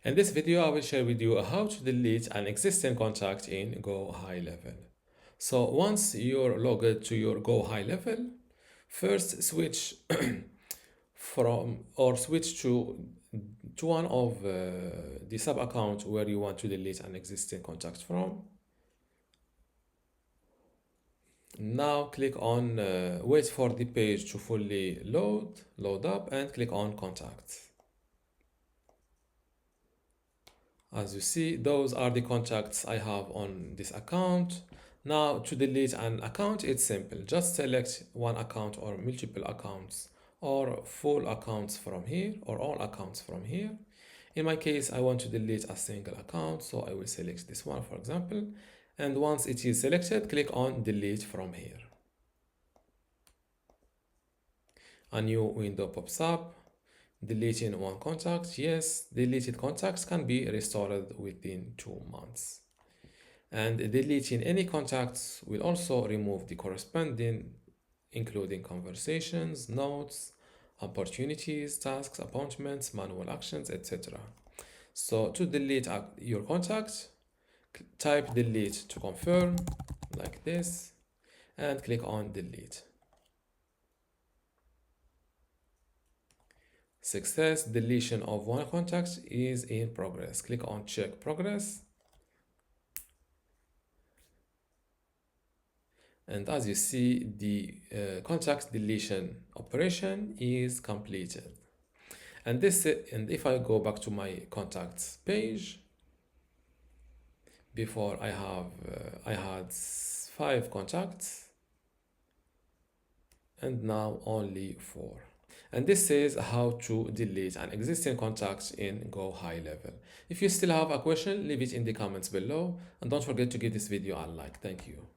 In this video, I will share with you how to delete an existing contact in GoHighLevel. So once you're logged to your GoHighLevel, first switch switch to one of the sub accounts where you want to delete an existing contact from. Now click on wait for the page to fully load up, and click on contacts. As you see, those are the contacts I have on this account. Now to delete an account, it's simple. Just select one account or multiple accounts or full accounts from here or all accounts from here. In my case, I want to delete a single account, so I will select this one, for example. And once it is selected, click on delete from here. A new window pops up. Deleting one contact, yes, deleted contacts can be restored within 2 months. And deleting any contacts will also remove the corresponding, including conversations, notes, opportunities, tasks, appointments, manual actions, etc. So to delete your contact, type delete to confirm, like this, and click on delete. Success, deletion of one contact is in progress. Click on check progress. And as you see, the contact deletion operation is completed. And if I go back to my contacts page, before I had 5 contacts, and now only 4. And this says how to delete an existing contact in GoHighLevel. If you still have a question, leave it in the comments below, and don't forget to give this video a like. Thank you.